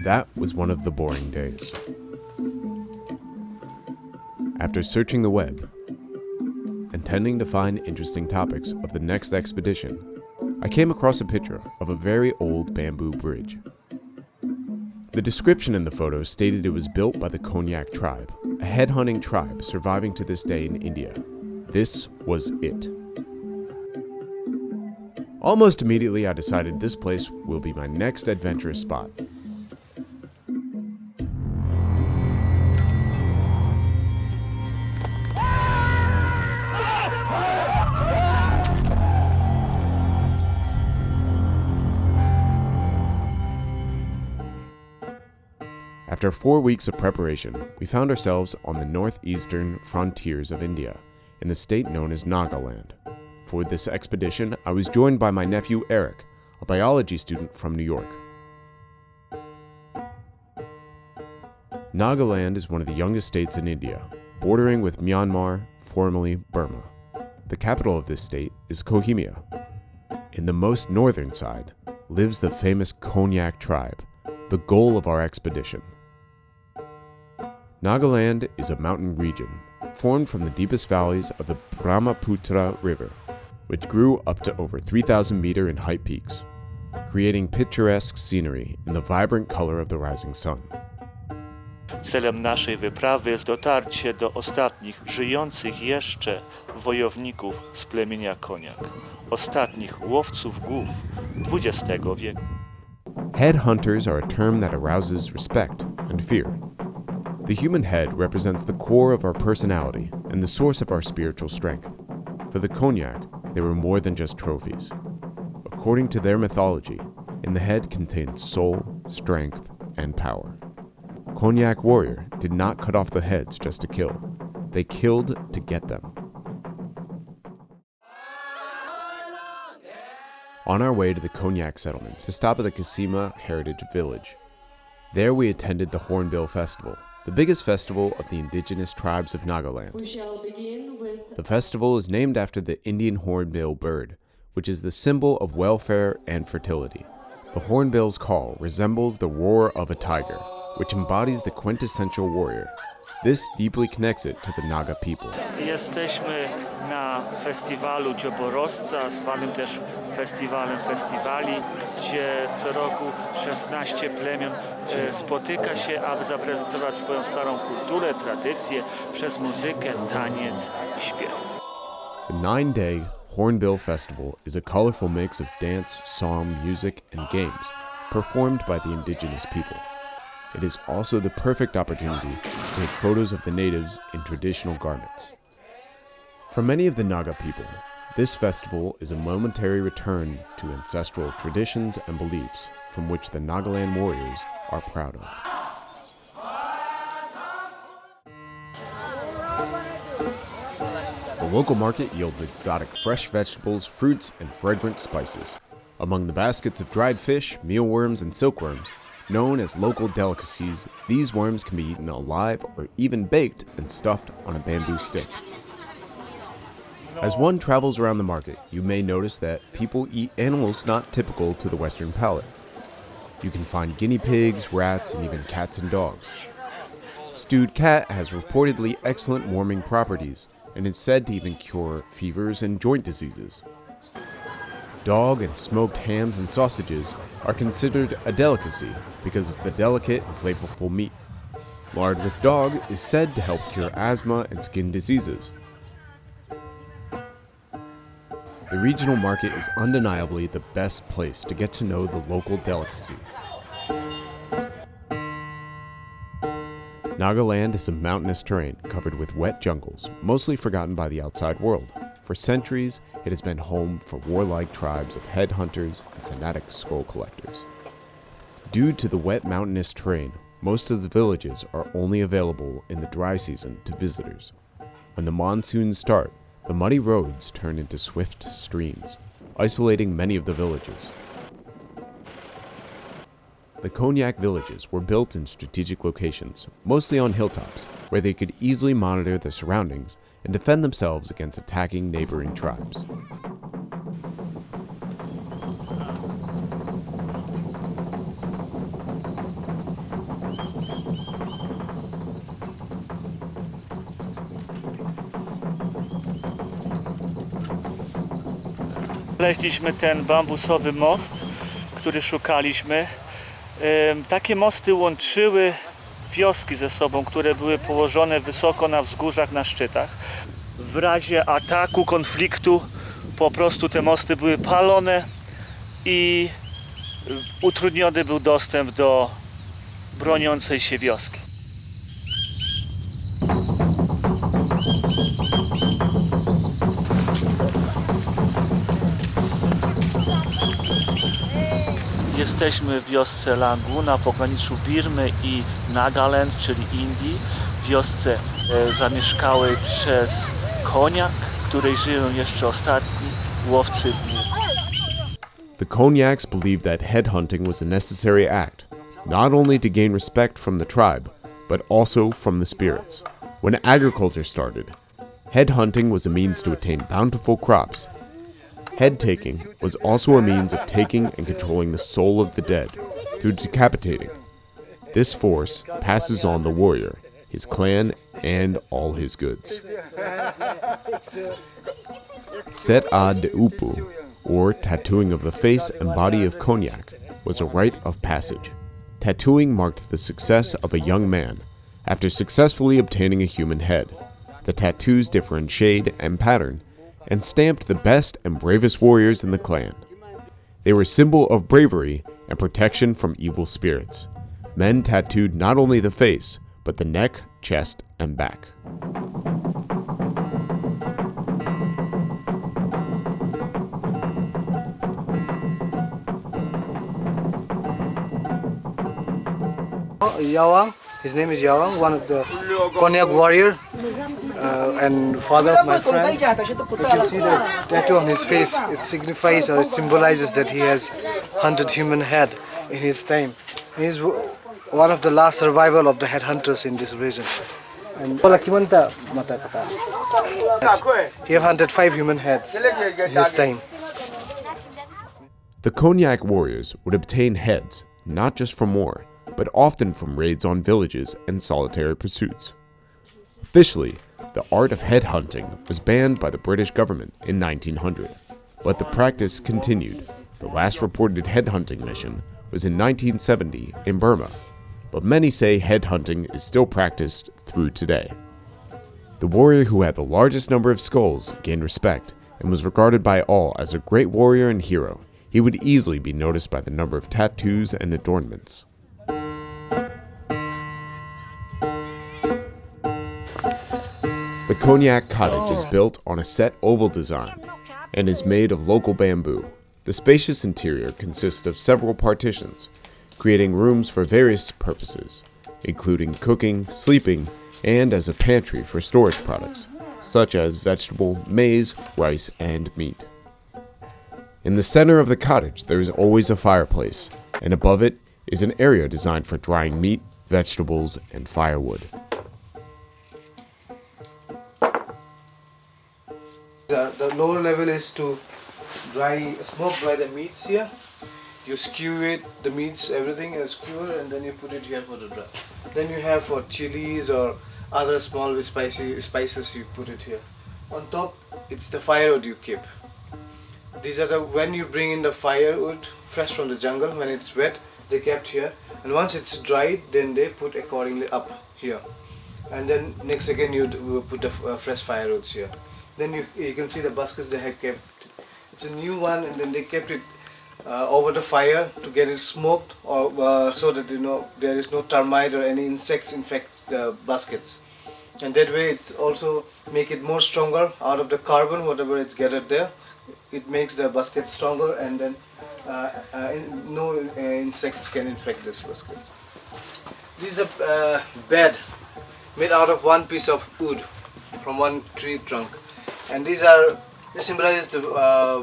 That was one of the boring days. After searching the web, intending to find interesting topics of the next expedition, I came across a picture of a very old bamboo bridge. The description in the photo stated it was built by the Konyak tribe, a headhunting tribe surviving to this day in India. This was it. Almost immediately, I decided this place will be my next adventurous spot. After 4 weeks of preparation, we found ourselves on the northeastern frontiers of India, in the state known as Nagaland. For this expedition, I was joined by my nephew Eric, a biology student from New York. Nagaland is one of the youngest states in India, bordering with Myanmar, formerly Burma. The capital of this state is Kohima. In the most northern side lives the famous Konyak tribe, the goal of our expedition. Nagaland is a mountain region formed from the deepest valleys of the Brahmaputra River, which grew up to over 3,000 meter in height peaks, creating picturesque scenery in the vibrant color of the rising sun. Celem naszej wyprawy jest dotarcie do ostatnich żyjących jeszcze wojowników z plemienia Konyak, ostatnich łowców głów XX wieku. Headhunters are a term that arouses respect and fear. The human head represents the core of our personality and the source of our spiritual strength. For the Konyak, they were more than just trophies. According to their mythology, in the head contained soul, strength, and power. Konyak warrior did not cut off the heads just to kill. They killed to get them. On our way to the Konyak settlement to stop at the Kasima Heritage Village. There we attended the Hornbill Festival, the biggest festival of the indigenous tribes of Nagaland. The festival is named after the Indian hornbill bird, which is the symbol of welfare and fertility. The hornbill's call resembles the roar of a tiger, which embodies the quintessential warrior. This deeply connects it to the Naga people. Jesteśmy na festiwalu dzioborosca, zwanym też festiwalem festiwali, gdzie co roku 16 plemion spotyka się, aby zaprezentować swoją starą kulturę, tradycje przez muzykę, taniec i śpiew. The 9-day Hornbill Festival is a colorful mix of dance, song, music, and games performed by the indigenous people. It is also the perfect opportunity to take photos of the natives in traditional garments. For many of the Naga people, this festival is a momentary return to ancestral traditions and beliefs from which the Nagaland warriors are proud of. The local market yields exotic fresh vegetables, fruits, and fragrant spices. Among the baskets of dried fish, mealworms, and silkworms, known as local delicacies, these worms can be eaten alive or even baked and stuffed on a bamboo stick. As one travels around the market, you may notice that people eat animals not typical to the Western palate. You can find guinea pigs, rats, and even cats and dogs. Stewed cat has reportedly excellent warming properties and is said to even cure fevers and joint diseases. Dog and smoked hams and sausages are considered a delicacy because of the delicate and flavorful meat. Lard with dog is said to help cure asthma and skin diseases. The regional market is undeniably the best place to get to know the local delicacy. Nagaland is a mountainous terrain covered with wet jungles, mostly forgotten by the outside world. For centuries, it has been home for warlike tribes of headhunters and fanatic skull collectors. Due to the wet mountainous terrain, most of the villages are only available in the dry season to visitors. When the monsoons start, the muddy roads turn into swift streams, isolating many of the villages. The Konyak villages were built in strategic locations, mostly on hilltops, where they could easily monitor the surroundings and defend themselves against attacking neighboring tribes. Znaleźliśmy ten bambusowy most, który szukaliśmy. Takie mosty łączyły wioski ze sobą, które były położone wysoko na wzgórzach, na szczytach. W razie ataku, konfliktu po prostu te mosty były palone i utrudniony był dostęp do broniącej się wioski. Jesteśmy w wiosce Langu na pograniczu Birmy i Nagaland, czyli Indii. W wiosce zamieszkałej przez Konyak, w której żyją jeszcze ostatni łowcy głów. The Konyaks believed that headhunting was a necessary act, not only to gain respect from the tribe, but also from the spirits. When agriculture started, headhunting was a means to attain bountiful crops. Head-taking was also a means of taking and controlling the soul of the dead through decapitating. This force passes on the warrior, his clan, and all his goods. Set-ad de upu, or tattooing of the face and body of Konyak, was a rite of passage. Tattooing marked the success of a young man after successfully obtaining a human head. The tattoos differ in shade and pattern, and stamped the best and bravest warriors in the clan. They were a symbol of bravery and protection from evil spirits. Men tattooed not only the face, but the neck, chest, and back. Yawang, his name is Yawang, one of the Konyak warrior and father of my friend. You can see the tattoo on his face. It signifies or it symbolizes that he has hunted human head in his time. He is one of the last survival of the headhunters in this region. And he have hunted 5 human heads in his time. The Konyak warriors would obtain heads, not just from war, but often from raids on villages and solitary pursuits. Officially, the art of headhunting was banned by the British government in 1900, but the practice continued. The last reported headhunting mission was in 1970 in Burma, but many say headhunting is still practiced through today. The warrior who had the largest number of skulls gained respect and was regarded by all as a great warrior and hero. He would easily be noticed by the number of tattoos and adornments. The Cognac Cottage is built on a set oval design and is made of local bamboo. The spacious interior consists of several partitions, creating rooms for various purposes, including cooking, sleeping, and as a pantry for storage products, such as vegetable, maize, rice, and meat. In the center of the cottage, there is always a fireplace, and above it is an area designed for drying meat, vegetables, and firewood. The lower level is to smoke dry the meats here. You skew it, the meats, everything is skewered, and then you put it here for the dry. Then you have for chilies or other small spices, you put it here. On top, it's the firewood you keep. These are when you bring in the firewood fresh from the jungle, when it's wet, they kept here. And once it's dried, then they put accordingly up here. And then next again you put the fresh firewoods here. Then you can see the baskets they have kept. It's a new one, and then they kept it over the fire to get it smoked, or so that there is no termite or any insects infect the baskets. And that way it's also make it more stronger out of the carbon, whatever it's gathered there. It makes the basket stronger, and then no insects can infect this basket. This is a bed made out of one piece of wood from one tree trunk. And this symbolizes the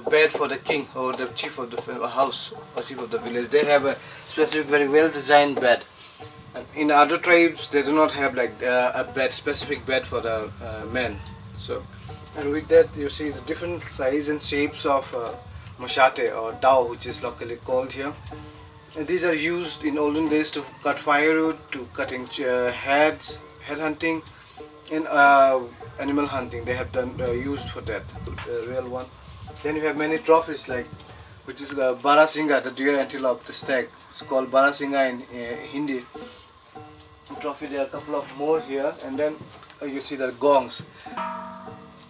bed for the king or the chief of the house or chief of the village. They have a specific, very well designed bed. In other tribes, they do not have like a specific bed for the men. So, and with that, you see the different size and shapes of machete or dao, which is locally called here. And these are used in olden days to cut firewood, to cutting heads, head hunting, and animal hunting. They have done used for that, the real one. Then you have many trophies like, which is Barasinga, the deer antelope, the stag. It's called Barasinga in Hindi. Trophy, there are a couple of more here, and then you see the gongs.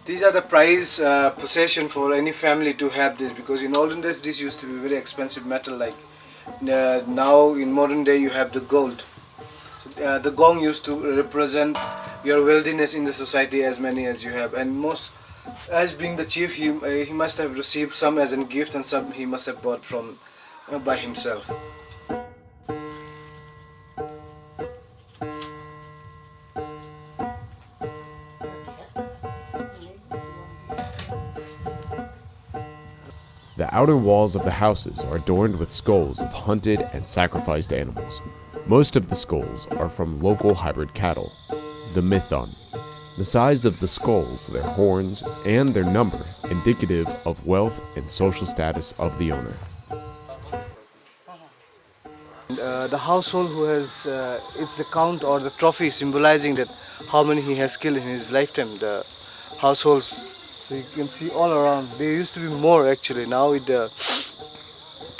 These are the prize possession for any family to have this, because in olden days this used to be very expensive metal. Like now in modern day you have the gold. So, the gong used to represent your wealthiness in the society, as many as you have, and most, as being the chief, he must have received some as a gift and some he must have bought from by himself. The outer walls of the houses are adorned with skulls of hunted and sacrificed animals. Most of the skulls are from local hybrid cattle, the mython. The size of the skulls, their horns, and their number indicative of wealth and social status of the owner. The household who has, it's the count or the trophy symbolizing that how many he has killed in his lifetime. The households, so you can see all around. There used to be more actually. Now with the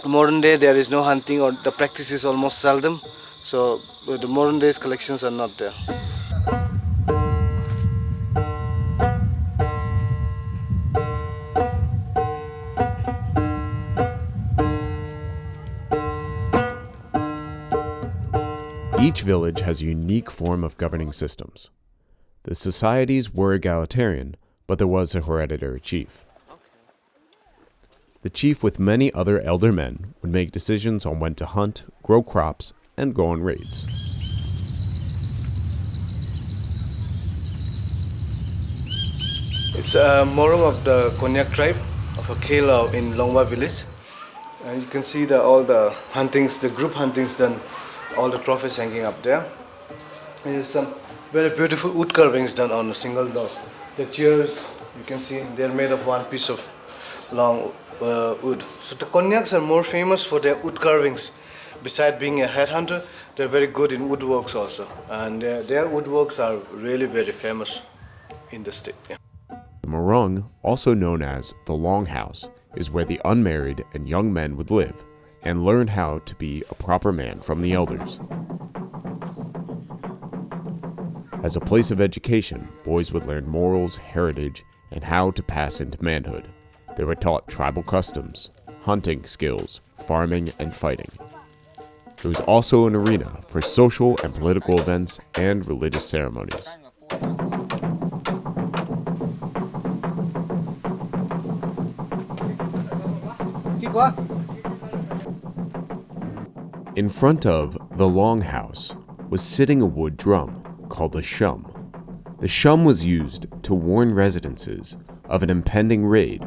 modern day there is no hunting, or the practice is almost seldom. So the modern days collections are not there. Each village has a unique form of governing systems. The societies were egalitarian, but there was a hereditary chief. The chief, with many other elder men, would make decisions on when to hunt, grow crops, and go on raids. It's a Morung of the Konyak tribe of a Kela in Longwa village. And you can see all the huntings, the group huntings done, all the trophies hanging up there. And there's some very beautiful wood carvings done on a single door. The chairs, you can see, they're made of one piece of long wood. So the Konyaks are more famous for their wood carvings. Besides being a headhunter, they're very good in woodworks also. And their woodworks are really very famous in the state. Yeah. The Morung, also known as the Longhouse, is where the unmarried and young men would live and learn how to be a proper man from the elders. As a place of education, boys would learn morals, heritage, and how to pass into manhood. They were taught tribal customs, hunting skills, farming, and fighting. It was also an arena for social and political events and religious ceremonies. In front of the Longhouse was sitting a wood drum called a shum. The shum was used to warn residences of an impending raid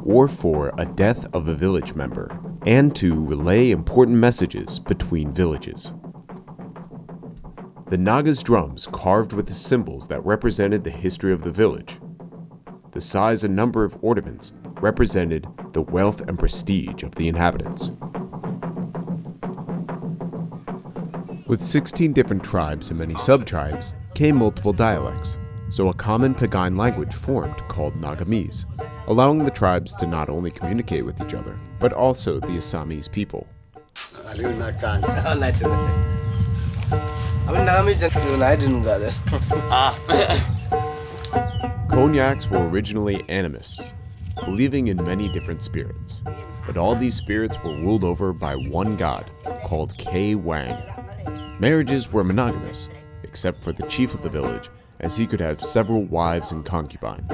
or for a death of a village member, and to relay important messages between villages. The Naga's drums carved with the symbols that represented the history of the village. The size and number of ornaments represented the wealth and prestige of the inhabitants. With 16 different tribes and many sub-tribes came multiple dialects, so a common Pagain language formed called Nagamese, allowing the tribes to not only communicate with each other, but also the Assamese people. I didn't got it. Konyaks were originally animists, believing in many different spirits, but all these spirits were ruled over by one god called K Wang. Marriages were monogamous, except for the chief of the village, as he could have several wives and concubines.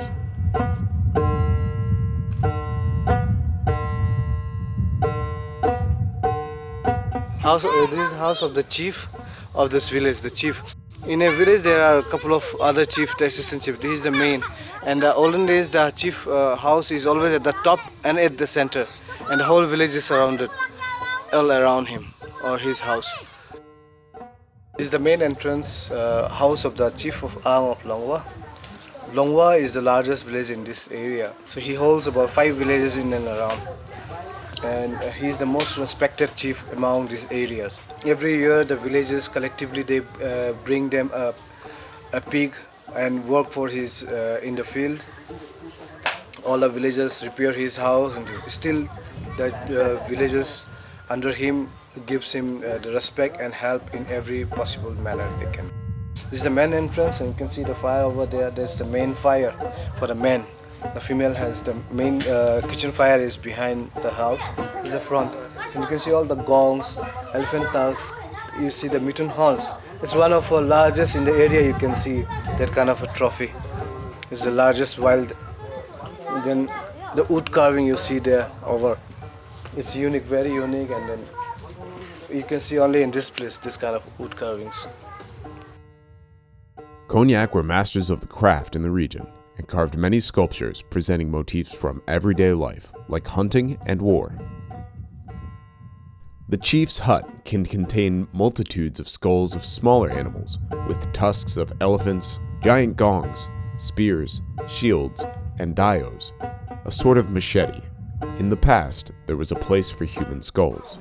This is the house of the chief of this village, the chief. In a village there are a couple of other chief, the assistant chief. This is the main. And the olden days the chief house is always at the top and at the center. And the whole village is surrounded all around him or his house. This is the main entrance house of the chief of Longwa. Longwa is the largest village in this area. So he holds about 5 villages in and around. And he is the most respected chief among these areas. Every year the villagers collectively they bring them a pig and work for his in the field. all the villagers repair his house, and still the villagers under him gives him the respect and help in every possible manner they can. This is the main entrance, and you can see the fire over there. There's the main fire for the men. The female has the main kitchen fire is behind the house. This is the front. And you can see all the gongs, elephant tugs. You see the mutton horns. It's one of the largest in the area. You can see that kind of a trophy. It's the largest wild. And then the wood carving you see there over. It's unique, very unique, and then you can see only in this place this kind of wood carvings. Konyak were masters of the craft in the region and carved many sculptures presenting motifs from everyday life, like hunting and war. The chief's hut can contain multitudes of skulls of smaller animals, with tusks of elephants, giant gongs, spears, shields, and dios, a sort of machete. In the past, there was a place for human skulls.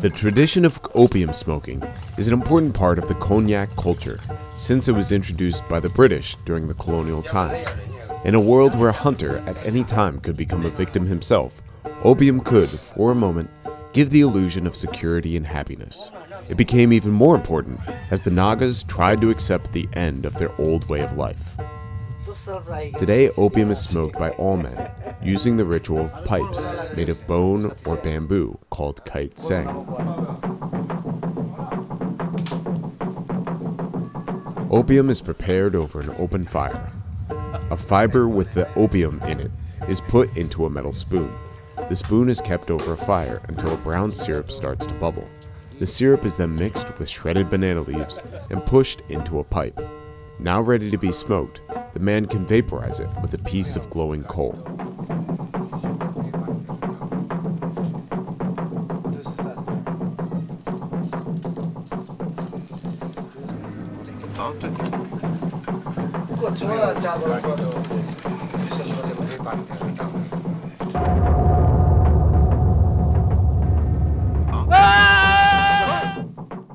The tradition of opium smoking is an important part of the Cognac culture, since it was introduced by the British during the colonial times. In a world where a hunter at any time could become a victim himself, opium could, for a moment, give the illusion of security and happiness. It became even more important as the Nagas tried to accept the end of their old way of life. Today, opium is smoked by all men, using the ritual of pipes made of bone or bamboo called kite sang. Opium is prepared over an open fire. A fiber with the opium in it is put into a metal spoon. The spoon is kept over a fire until a brown syrup starts to bubble. The syrup is then mixed with shredded banana leaves and pushed into a pipe. Now ready to be smoked, the man can vaporize it with a piece of glowing coal.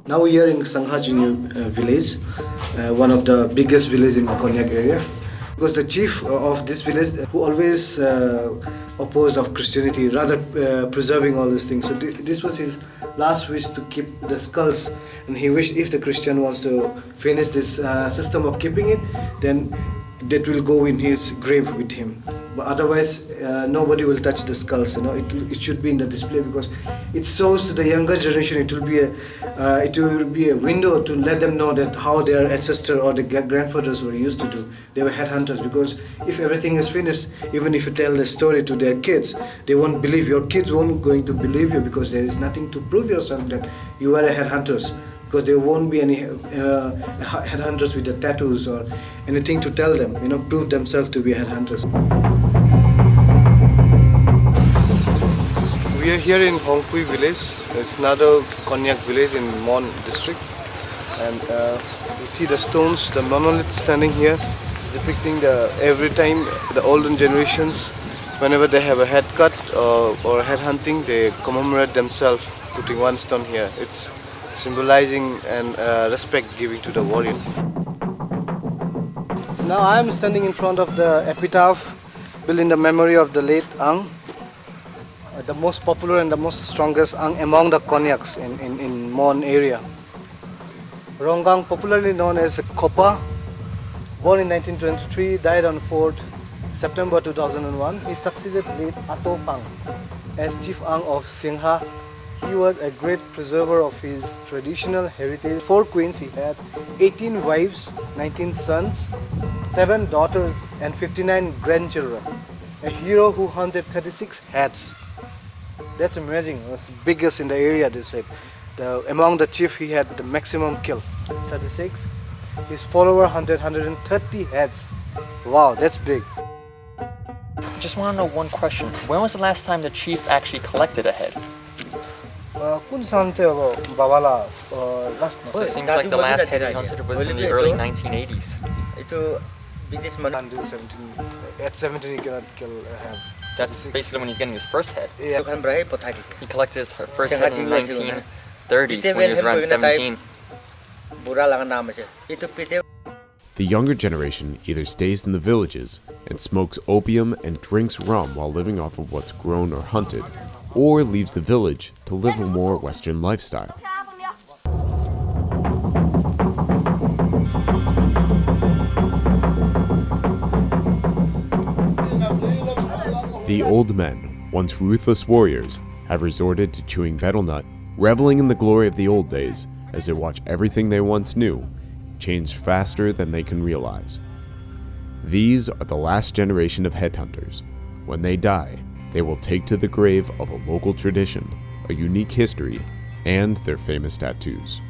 Now we are in Sanghajinu village, one of the biggest villages in the Konyak area. Because the chief of this village, who always opposed of Christianity, rather preserving all these things. So this was his last wish, to keep the skulls, and he wished if the Christian wants to finish this system of keeping it, then that will go in his grave with him. But otherwise, nobody will touch the skulls. It should be in the display because it shows to the younger generation. It will be a window to let them know that how their ancestors or the grandfathers were used to do. They were headhunters. Because if everything is finished, even if you tell the story to their kids, they won't believe. Your kids won't going to believe you because there is nothing to prove yourself that you are a headhunters. Because there won't be any headhunters with the tattoos or anything to tell them, prove themselves to be headhunters. We are here in Hongpui village. It's another Konyak village in Mon district. And you see the stones, the monolith standing here, is depicting every time the olden generations, whenever they have a head cut or head hunting, they commemorate themselves putting one stone here. It's symbolizing and respect giving to the warrior. So now I am standing in front of the epitaph built in the memory of the late Ang, the most popular and the most strongest Ang among the Konyaks in Mon area. Rongang, popularly known as Kopa, born in 1923, died on 4th September 2001. He succeeded late Atopang as Chief Ang of Singha. He was a great preserver of his traditional heritage. 4 queens he had, 18 wives, 19 sons, 7 daughters and 59 grandchildren. A hero who hunted 36 heads. That's amazing. It was the biggest in the area, they said. Among the chief he had the maximum kill. It's 36. His follower hunted 130 heads. Wow, that's big. Just want to know one question. When was the last time the chief actually collected a head? So it seems like the last head he hunted was in the early 1980s. At 17 he cannot kill a head. That's basically when he's getting his first head. Yeah. He collected his first head in the 1930s when he was around 17. The younger generation either stays in the villages and smokes opium and drinks rum while living off of what's grown or hunted, or leaves the village to live a more Western lifestyle. The old men, once ruthless warriors, have resorted to chewing betel nut, reveling in the glory of the old days as they watch everything they once knew change faster than they can realize. These are the last generation of headhunters. When they die, they will take to the grave of a local tradition, a unique history, and their famous tattoos.